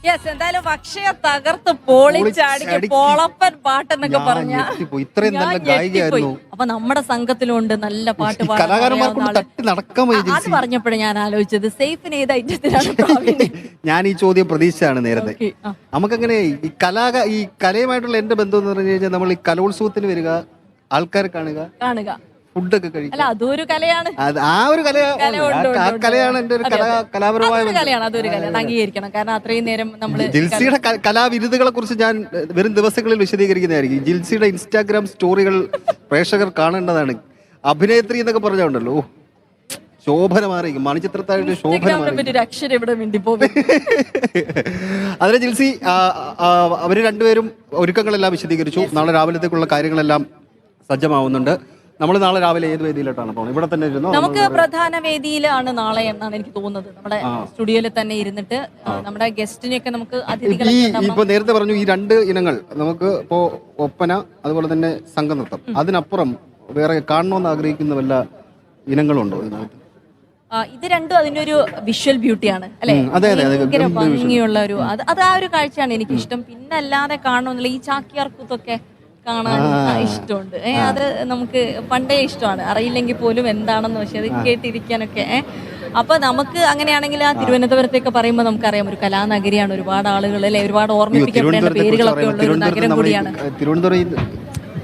Yes, എന്തായാലും അക്ഷയ തകർത്ത് പൊളിച്ചടിക്ക് പൊളപ്പൻ പാട്ടെന്നൊക്കെ പറഞ്ഞ ഇത്രയും നല്ല ഗായികയായിരുന്നു. അപ്പൊ നമ്മുടെ സംഘത്തിലുണ്ട് നല്ല പാട്ട് കലാകാരന്മാർക്കൊണ്ട് തട്ടി നടക്കാൻ അത് പറഞ്ഞപ്പോഴും ഞാൻ ആലോചിച്ചത് സേഫിന് ഏത് ഐറ്റത്തിലാണ് പ്രാവീണ്യം? ഞാൻ ഈ ചോദ്യം പ്രതീക്ഷിച്ചാണ് നേരത്തെ. നമുക്കങ്ങനെ ഈ കലയുമായിട്ടുള്ള എന്റെ ബന്ധം എന്ന് പറഞ്ഞു കഴിഞ്ഞാൽ നമ്മൾ ഈ കലോത്സവത്തിന് വരിക, ആൾക്കാരെ കാണുക, ഫുഡൊക്കെ കഴിക്കുക. അല്ല, അതൊരു കലയാണ്. ആ ഒരു കലയാണ് എന്റെ ഒരു കലാപരമായ കലയാണ്. അതൊരു കലയാണ്, അംഗീകരിക്കണം. കാരണം അത്രയും നേരം നമ്മള് ജിൽസിയുടെ കലാവിരുദ്ധകളെ കുറിച്ച് ഞാൻ വരും ദിവസങ്ങളിൽ വിശദീകരിക്കുന്നതായിരിക്കും. ജിൽസിയുടെ ഇൻസ്റ്റാഗ്രാം സ്റ്റോറികൾ പ്രേക്ഷകർ കാണേണ്ടതാണ്. അഭിനേത്രി എന്നൊക്കെ പറഞ്ഞുണ്ടല്ലോ, ശോഭന മാറി മണിച്ചിത്രത്താഴ് ശോഭന മാറി അക്ഷരം ഇവിടെ മിണ്ടിപ്പോകും. അതിന് ജിൽസി അവര് രണ്ടുപേരും ഒരുക്കങ്ങളെല്ലാം വിശദീകരിച്ചു. നാളെ രാവിലത്തേക്കുള്ള കാര്യങ്ങളെല്ലാം സജ്ജമാവുന്നുണ്ട്. നമ്മൾ നാളെ രാവിലെ ഏത് വേദിയിലോട്ടാണ് പോകുന്നത്? ഇവിടെ തന്നെ ഇരുന്നു. നമുക്ക് പ്രധാന വേദിയിലാണ് നാളെ എന്നാണ് എനിക്ക് തോന്നുന്നത്. നമ്മുടെ സ്റ്റുഡിയോയിൽ തന്നെ ഇരുന്നിട്ട് നമ്മുടെ ഗസ്റ്റിനെയൊക്കെ നമുക്ക് ഇപ്പൊ നേരത്തെ പറഞ്ഞു ഈ രണ്ട് ഇനങ്ങൾ നമുക്ക് ഇപ്പോ ഒപ്പന, അതുപോലെ തന്നെ സംഘനൃത്തം, അതിനപ്പുറം വേറെ കാണണമെന്ന് ആഗ്രഹിക്കുന്ന വല്ല ഇനങ്ങളുണ്ടോ ഇതിനകത്ത്? ഇത് രണ്ടും അതിന്റെ ഒരു വിഷ്വൽ ബ്യൂട്ടിയാണ് അല്ലെ, ഭയങ്കര ഭംഗിയുള്ള ഒരു അത് ആ ഒരു കാഴ്ചയാണ് എനിക്ക് ഇഷ്ടം. പിന്നെ അല്ലാതെ കാണണമെന്നുള്ള ഈ ചാക്യാർകൂത്തൊക്കെ കാണാൻ ഇഷ്ടമുണ്ട്. അത് നമുക്ക് പണ്ടേ ഇഷ്ടമാണ്, അറിയില്ലെങ്കിൽ പോലും എന്താണെന്ന് പക്ഷെ അത് കേട്ടിരിക്കാനൊക്കെ. അപ്പൊ നമുക്ക് അങ്ങനെയാണെങ്കിൽ ആ തിരുവനന്തപുരത്തേക്ക് പറയുമ്പോൾ നമുക്കറിയാം ഒരു കലാനഗരിയാണ്, ഒരുപാട് ആളുകൾ അല്ലെ, ഒരുപാട് ഓർമ്മിപ്പിക്കപ്പെടേണ്ട പേരുകളൊക്കെ ഉള്ള ഒരു നഗരം കൂടിയാണ്. തിരുവനന്തപുരം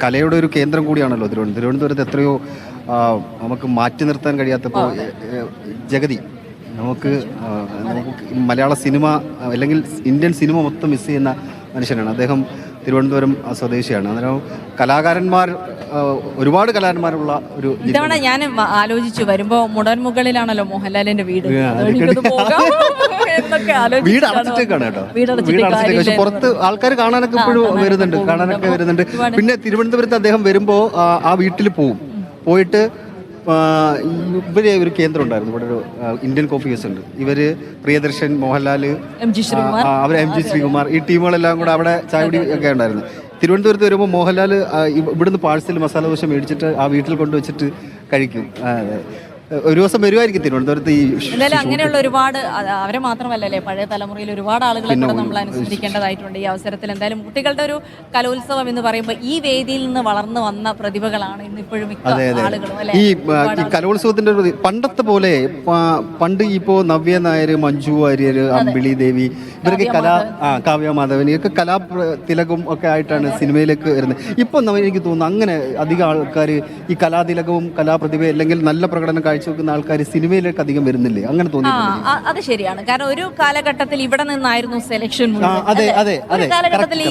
കലയുടെ ഒരു കേന്ദ്രം കൂടിയാണല്ലോ തിരുവനന്തപുരത്ത്. എത്രയോ നമുക്ക് മാറ്റി നിർത്താൻ കഴിയാത്തപ്പോൾ ജഗതി നമുക്ക് മലയാള സിനിമ അല്ലെങ്കിൽ ഇന്ത്യൻ സിനിമ മൊത്തം മിസ് ചെയ്യുന്ന മനുഷ്യനാണ് അദ്ദേഹം. തിരുവനന്തപുരം സ്വദേശിയാണ്. അന്നേരം ഒരുപാട് കലാകാരന്മാരുള്ള ഒരു ഇതവണ ഞാൻ ആലോചിച്ചു വരുമ്പോ മുടൻമുകളിലാണല്ലോ മോഹൻലാലിന്റെ വീട്. വീട് അടച്ചിട്ടേക്കാണ് കേട്ടോ, വീട് അടച്ചിട്ടേക്ക്. പുറത്ത് ആൾക്കാർ കാണാനൊക്കെ ഇപ്പോഴും വരുന്നുണ്ട്. പിന്നെ തിരുവനന്തപുരത്ത് അദ്ദേഹം വരുമ്പോ ആ വീട്ടിൽ പോയിട്ട് ഇവര് ഒരു കേന്ദ്രം ഉണ്ടായിരുന്നു ഇവിടെ, ഒരു ഇന്ത്യൻ കോഫി ഹൗസ് ഉണ്ട്. ഇവര് പ്രിയദർശൻ, മോഹൻലാൽ, എം ജി ശ്രീകുമാർ, ഈ ടീമുകളെല്ലാം കൂടെ അവിടെ ചായകുടി ഒക്കെ ഉണ്ടായിരുന്നു. തിരുവനന്തപുരത്ത് വരുമ്പോൾ മോഹൻലാൽ ഇവിടുന്ന് പാഴ്സൽ മസാല ദോശ മേടിച്ചിട്ട് ആ വീട്ടിൽ കൊണ്ടുവച്ചിട്ട് കഴിക്കും. ഒരു ദിവസം വരുമായിരിക്കും തിരുവനന്തപുരത്ത്. എന്തായാലും അങ്ങനെയുള്ള ഒരുപാട്, അവരെ മാത്രമല്ലല്ലേ പഴയ തലമുറയിൽ ഒരുപാട് ആളുകളെ കൂടെ നമ്മൾ അനുസ്മരിക്കേണ്ടതായിട്ടുണ്ട് ഈ അവസരത്തിൽ. എന്തായാലും കുട്ടികളുടെ ഒരു കലോത്സവം എന്ന് പറയുമ്പോൾ ഈ വേദിയിൽ നിന്ന് വളർന്നു വന്ന പ്രതിഭകളാണ് ഇന്നിപ്പോഴും ആളുകളും അല്ലെ. ഈ കലോത്സവത്തിന്റെ പണ്ടത്തെ പോലെ പണ്ട് ഇപ്പോ നവ്യ നായർ, മഞ്ജു വാര്യർ, അമ്പിളി ദേവി, ഇവരൊക്കെ കാവ്യ മാധവൻ ഒക്കെ കലാതിലകവും ഒക്കെ ആയിട്ടാണ് സിനിമയിലേക്ക് വരുന്നത്. ഇപ്പൊ എനിക്ക് തോന്നുന്നു അങ്ങനെ അധികം ആൾക്കാർ ഈ കലാതിലകവും കലാപ്രതിഭ അല്ലെങ്കിൽ നല്ല പ്രകടനം കാഴ്ചവെക്കുന്ന ആൾക്കാർ സിനിമയിലേക്ക് അധികം വരുന്നില്ലേ? അങ്ങനെ തോന്നുന്നു. അത് ശരിയാണ്. കാരണം ഒരു കാലഘട്ടത്തിൽ ഇവിടെ നിന്നായിരുന്നു സെലക്ഷൻ, ഒരു കാലഘട്ടത്തിൽ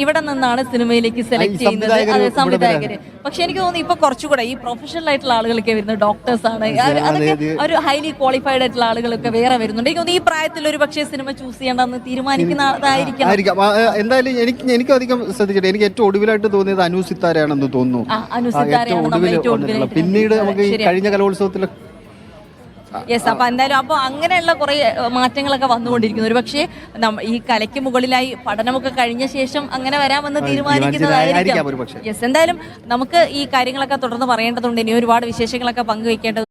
ഇവിടെ നിന്നാണ് സിനിമയിലേക്ക് സെലക്ട് ചെയ്യുന്നത് സംവിധായകര്. പക്ഷെ എനിക്ക് തോന്നുന്നു ഇപ്പൊ കുറച്ചുകൂടെ ഈ പ്രൊഫഷണൽ ആയിട്ടുള്ള ആളുകളൊക്കെ വരുന്നത് ഡോക്ടേഴ്സ് ആണ്. അതൊക്കെ ഒരു ഹൈലി ക്വാളിഫൈഡ് ആയിട്ടുള്ള ആളുകളൊക്കെ വേറെ വരുന്നുണ്ട്. എനിക്ക് തോന്നുന്നു ഈ പ്രായത്തിൽ ഒരു പക്ഷേ സിനിമ ചൂസ് ചെയ്യേണ്ടെന്ന് തീരുമാനിക്കുന്നതായിരിക്കും. എന്തായാലും എനിക്ക് അധികം ശ്രദ്ധിച്ചിട്ട് എനിക്ക് ഏറ്റവും ഒടുവിലായിട്ട് തോന്നിയത് അനു സിത്താരയാണെന്ന് തോന്നുന്നു. പിന്നീട് നമുക്ക് ഈ കഴിഞ്ഞ കലോത്സവത്തിൽ യെസ്. അപ്പൊ എന്തായാലും അപ്പൊ അങ്ങനെയുള്ള കുറെ മാറ്റങ്ങളൊക്കെ വന്നുകൊണ്ടിരിക്കുന്നു. ഒരു പക്ഷേ ഈ കലയ്ക്ക് മുകളിലായി പഠനമൊക്കെ കഴിഞ്ഞ ശേഷം അങ്ങനെ വരാമെന്ന് തീരുമാനിക്കുന്നതായിരിക്കും. യെസ്, എന്തായാലും നമുക്ക് ഈ കാര്യങ്ങളൊക്കെ തുടർന്ന് പറയേണ്ടതുണ്ട്. ഇനി ഒരുപാട് വിശേഷങ്ങളൊക്കെ പങ്കുവെക്കേണ്ടതുണ്ട്.